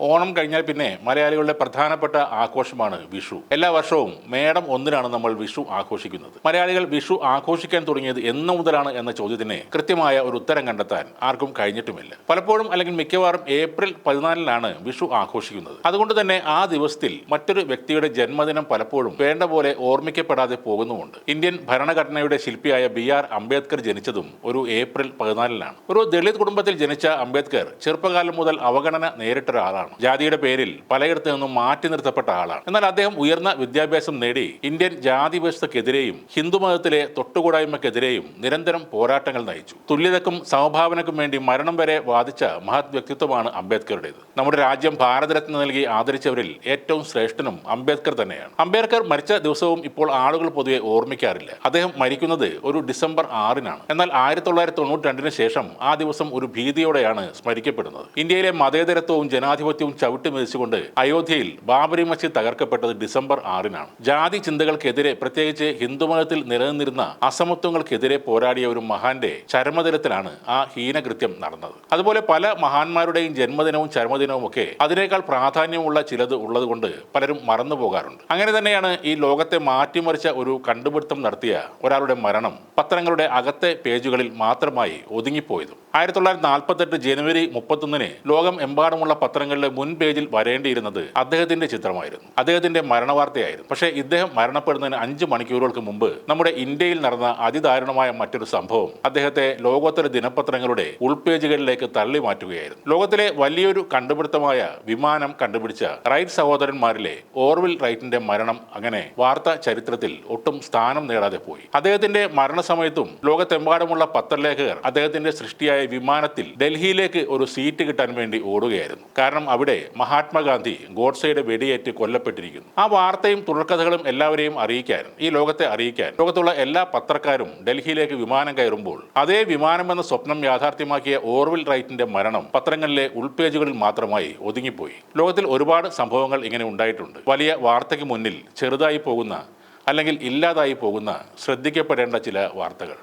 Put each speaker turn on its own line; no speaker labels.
ഓണം കഴിഞ്ഞാൽ പിന്നെ മലയാളികളുടെ പ്രധാനപ്പെട്ട ആഘോഷമാണ് വിഷു. എല്ലാ വർഷവും മേടം 1-നാണ് നമ്മൾ വിഷു ആഘോഷിക്കുന്നത്. മലയാളികൾ വിഷു ആഘോഷിക്കാൻ തുടങ്ങിയത് എന്ന് മുതലാണ് എന്ന ചോദ്യത്തിന് കൃത്യമായ ഒരു ഉത്തരം കണ്ടെത്താൻ ആർക്കും കഴിഞ്ഞിട്ടുമില്ല. പലപ്പോഴും അല്ലെങ്കിൽ മിക്കവാറും ഏപ്രിൽ 14-നാണ് വിഷു ആഘോഷിക്കുന്നത്. അതുകൊണ്ട് തന്നെ ആ ദിവസത്തിൽ മറ്റൊരു വ്യക്തിയുടെ ജന്മദിനം പലപ്പോഴും വേണ്ട പോലെ ഓർമ്മിക്കപ്പെടാതെ പോകുന്നുമുണ്ട്. ഇന്ത്യൻ ഭരണഘടനയുടെ ശില്പിയായ BR അംബേദ്കർ ജനിച്ചതും ഒരു ഏപ്രിൽ 14-നാണ്. ഒരു ദളിത് കുടുംബത്തിൽ ജനിച്ച അംബേദ്കർ ചെറുപ്പകാലം മുതൽ അവഗണന നേരിട്ടൊരാളാണ്. ജാതിയുടെ പേരിൽ പലയിടത്തു നിന്നും മാറ്റി നിർത്തപ്പെട്ട ആളാണ്. എന്നാൽ അദ്ദേഹം ഉയർന്ന വിദ്യാഭ്യാസം നേടി ഇന്ത്യൻ ജാതി വ്യവസ്ഥക്കെതിരെയും ഹിന്ദുമതത്തിലെ തൊട്ടുകൂടായ്മക്കെതിരെയും നിരന്തരം പോരാട്ടങ്ങൾ നയിച്ചു. തുല്യതക്കും സമഭാവനക്കും വേണ്ടി മരണം വരെ വാദിച്ച മഹത് വ്യക്തിത്വമാണ് അംബേദ്കറുടേത്. നമ്മുടെ രാജ്യം ഭാരതരത്ന നൽകി ആദരിച്ചവരിൽ ഏറ്റവും ശ്രേഷ്ഠനും അംബേദ്കർ തന്നെയാണ്. അംബേദ്കർ മരിച്ച ദിവസവും ഇപ്പോൾ ആളുകൾ പൊതുവെ ഓർമ്മിക്കാറില്ല. അദ്ദേഹം മരിക്കുന്നത് ഒരു ഡിസംബർ 6-നാണ്. എന്നാൽ 1992-ന് ശേഷം ആ ദിവസം ഒരു ഭീതിയോടെയാണ് സ്മരിക്കപ്പെടുന്നത്. ഇന്ത്യയിലെ മതേതരത്വവും ജനാധിപത്യവും ചവിട്ടി മെതിച്ചുകൊണ്ട് അയോധ്യയിൽ ബാബരി മസ്ജിദ് തകർക്കപ്പെട്ടത് ഡിസംബർ 6-നാണ്. ജാതി ചിന്തകൾക്കെതിരെ, പ്രത്യേകിച്ച് ഹിന്ദുമതത്തിൽ നിലനിന്നിരുന്ന അസമത്വങ്ങൾക്കെതിരെ പോരാടിയ ഒരു മഹാന്റെ ചരമദിനത്തിലാണ് ആ ഹീനകൃത്യം നടന്നത്. അതുപോലെ പല മഹാന്മാരുടെയും ജന്മദിനവും ചരമദിനവും ഒക്കെ അതിനേക്കാൾ പ്രാധാന്യമുള്ള ചിലത് ഉള്ളതുകൊണ്ട് പലരും മറന്നു പോകാറുണ്ട്. അങ്ങനെ തന്നെയാണ് ഈ ലോകത്തെ മാറ്റിമറിച്ച ഒരു കണ്ടുപിടുത്തം നടത്തിയ ഒരാളുടെ മരണം പത്രങ്ങളുടെ അകത്തെ പേജുകളിൽ മാത്രമായി ഒതുങ്ങിപ്പോയതും. 1948 ജനുവരി 31-ന് ലോകം എമ്പാടുമുള്ള പത്രങ്ങളിലെ മുൻ പേജിൽ വരേണ്ടിയിരുന്നത് അദ്ദേഹത്തിന്റെ ചിത്രമായിരുന്നു, അദ്ദേഹത്തിന്റെ മരണവാർത്തയായിരുന്നു. പക്ഷേ ഇദ്ദേഹം മരണപ്പെടുന്നതിന് 5 മണിക്കൂറുകൾക്ക് മുമ്പ് നമ്മുടെ ഇന്ത്യയിൽ നടന്ന അതിദാരുണമായ മറ്റൊരു സംഭവം അദ്ദേഹത്തെ ലോകോത്തര ദിനപത്രങ്ങളുടെ ഉൾപേജുകളിലേക്ക് തള്ളി മാറ്റുകയായിരുന്നു. ലോകത്തിലെ വലിയൊരു കണ്ടുപിടുത്തമായ വിമാനം കണ്ടുപിടിച്ച റൈറ്റ് സഹോദരന്മാരിലെ ഓർവിൽ റൈറ്റിന്റെ മരണം അങ്ങനെ വാർത്താ ചരിത്രത്തിൽ ഒട്ടും സ്ഥാനം നേടാതെ പോയി. അദ്ദേഹത്തിന്റെ മരണസമയത്തും ലോകത്തെമ്പാടുമുള്ള പത്രലേഖകർ അദ്ദേഹത്തിന്റെ സൃഷ്ടിയായ വിമാനത്തിൽ ഡൽഹിയിലേക്ക് ഒരു സീറ്റ് കിട്ടാൻ വേണ്ടി ഓടുകയായിരുന്നു. കാരണം അവിടെ മഹാത്മാഗാന്ധി ഗോഡ്സെയുടെ വെടിയേറ്റ് കൊല്ലപ്പെട്ടിരിക്കുന്നു. ആ വാർത്തയും തുടർക്കഥകളും എല്ലാവരെയും അറിയിക്കാൻ, ഈ ലോകത്തെ അറിയിക്കാൻ ലോകത്തുള്ള എല്ലാ പത്രക്കാരും ഡൽഹിയിലേക്ക് വിമാനം കയറുമ്പോൾ അതേ വിമാനമെന്ന സ്വപ്നം യാഥാർത്ഥ്യമാക്കിയ ഓർവിൽ റൈറ്റിന്റെ മരണം പത്രങ്ങളിലെ ഉൾപേജുകളിൽ മാത്രമായി ഒതുങ്ങിപ്പോയി. ലോകത്തിൽ ഒരുപാട് സംഭവങ്ങൾ ഇങ്ങനെ ഉണ്ടായിട്ടുണ്ട്. വലിയ വാർത്തയ്ക്ക് മുന്നിൽ ചെറുതായി പോകുന്ന അല്ലെങ്കിൽ ഇല്ലാതായി പോകുന്ന ശ്രദ്ധിക്കപ്പെടേണ്ട ചില വാർത്തകൾ.